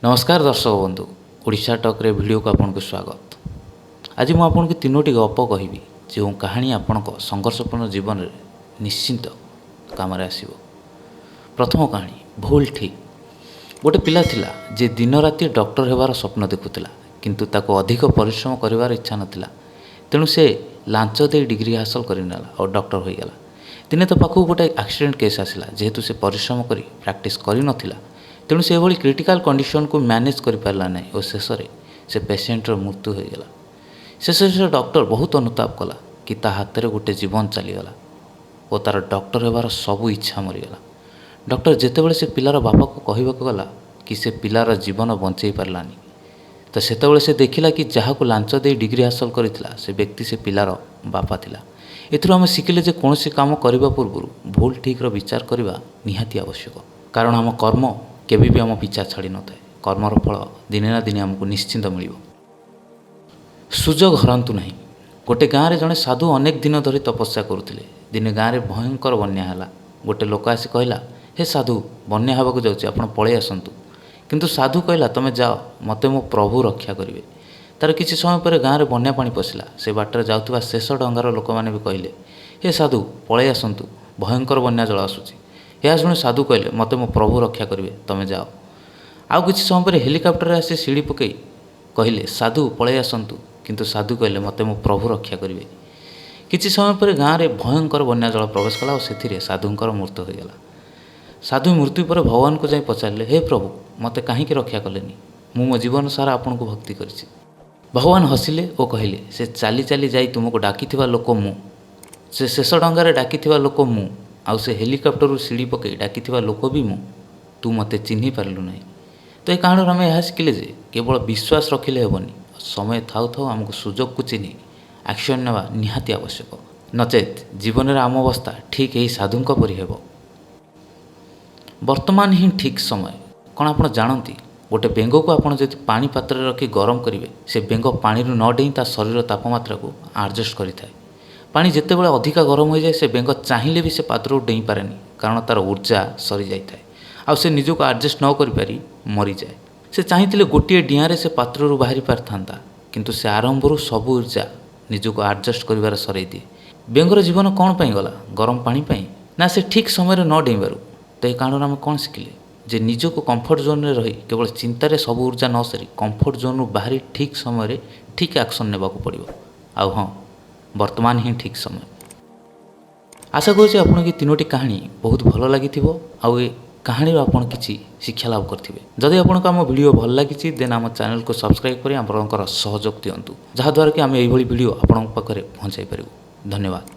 नमस्कार दर्शक बंधु ओडिशा टॉक रे वीडियो को आपन को स्वागत। आज मु आपन को तीनोटी गप कहबी जो कहानी आपन को संघर्षपूर्ण जीवन रे निश्चिंत काम रे आसीबो। प्रथम कहानी भूल ठीक। गोटे पिला थिला जे दिन राति डॉक्टर हेबार स्वप्न देखुतिला किंतु ताको अधिक परिश्रम करिवार इच्छा नथिला। तेणु से लांच दे डिग्री हासिल करिनेला और डॉक्टर हो गला। दिने तो पाखु गोटे एक्सीडेंट केस आसिला जेहेतु से परिश्रम करी प्रैक्टिस करि नथिला। तेणु से भली क्रिटिकल कंडीशन को मैनेज कर पारला नहीं और शेष से पेसेंटर मृत्यु हो गला। शेष से डॉक्टर बहुत अनुताप कला कि ता हाथ में गोटे जीवन चलीगला और तार डॉक्टर होबार सबू इच्छा मरीगला। डॉक्टर जितेबाला से पिलार बापा को कहवाक गला कि से पिलार जीवन बंचई पारलानी तो सेतबेले से देखिला कि जहाँ को लांच दे डिग्री हासिल करथिला से व्यक्ति से पिलार बापा थिला। एथुरु आम शिखिले जे कौन काम करने पूर्व भूल ठीक विचार करने निहाती आवश्यक। कारण आम कर्म केबे भी आम पिछा छाड़ी न थाए। कर्मर फल दिने ना दिने आमको निश्चिंत मिल। सुजोग हरंतु नहीं। गोटे गाँव में जड़े साधु अनेक दिन धरी तपस्या करुले। दिने गाँव में भयंकर बन्या है। गोटे लोक आसी कहला हे साधु बन्या होगा जाऊँगी आप पलि आसतु। किंतु साधु कहला तुम जाओ मते मो प्रभु रक्षा करेंगे। तार किसी समय पर गाँव में बन्या पानी पशिला। से बाटर जाऊा शेष डंगार लोक मैंने भी कहले हे साधु पलि आसतु भयंकर बन्या जल आसूँ। यह शुणी साधु कहले मते मो प्रभु रक्षा करेंगे तुम जाओ। आउ किसी समय पर हेलिकप्टर आसी सीढ़ी पकई कहले साधु पलि आसतु। किंतु साधु कहले मते मो प्रभु रक्षा करेंगे। किसी समय पर गाँव में भयंकर बन्या जल प्रवेश कला और से साधुंकर मृत्यु हो गला। साधु मृत्यु पर भगवान को जाई पचारे हे प्रभु मते कहीं रक्षा कलेनी मु मो जीवन सारा आपन को भक्ति करिछि। भगवान हसिले और कहले से चाली चाली जाई तुमको डाकिथिबा लोक मु से शेष डंगारे डाकिथिबा लोक मु आउ से हेलिकप्टर सीढ़ी पकई डाकिथिबा लोक भी मु तू मते चिन्हि पारलु नहीं। तो ये कहानी आम यह शिखिले जे केवल विश्वास रखिले हेबनी समय थाउ थाउ आमको सुजोग को चिन्हि एक्शन नेवा निहाती आवश्यक। नचेत जीवन रे आम अवस्था ठीक यही साधुंक परि हेबो। वर्तमान ही ठीक समय कौन आप जानती गोटे बेंग को आपड़ जब पानी पात्र रखी गरम करेंगे से बेंग पानी न डेई ता शरीर तापमात्रा को आडजस्ट करें। पानी जिते बड़े अधिका गरम हो जाए से बेंग चाहिए भी से पात्र को डेई पारे कारण तार ऊर्जा सरी जाए आ से निजक आडजस्ट न करी मरी जाए। से चाहिए गोटे डियाँ से पात्र बाहरी पारिथा किंतु से आरंभ सब ऊर्जा निजक आडजस्ट कर सर दिए। बेंगर जीवन कौन पाई गला गरम पानी पाई ना से ठीक समय न डेबार। तो ये कारण आम कौन शिखिले जे निजक कंफर्ट जोन में रही केवल चिंतार सब ऊर्जा न सारी कंफर्ट जोन बाहरी ठीक समय ठीक एक्शन ने पड़ो। आउ हाँ वर्तमान ही ठीक समय। आशा करुँचे आपन की तीनोटी कहानी बहुत भल लगी आउ ए कहानी आपन किसी शिक्षा लाभ करेंगे। जदि आपको आम वीडियो भल लगी देन आम चैनल को सब्सक्राइब कर आपंकर सहयोग दिंतु जहाँद्वारा कि आम यही वीडियो आपण पाखे पहुँचाई पारूँ। धन्यवाद।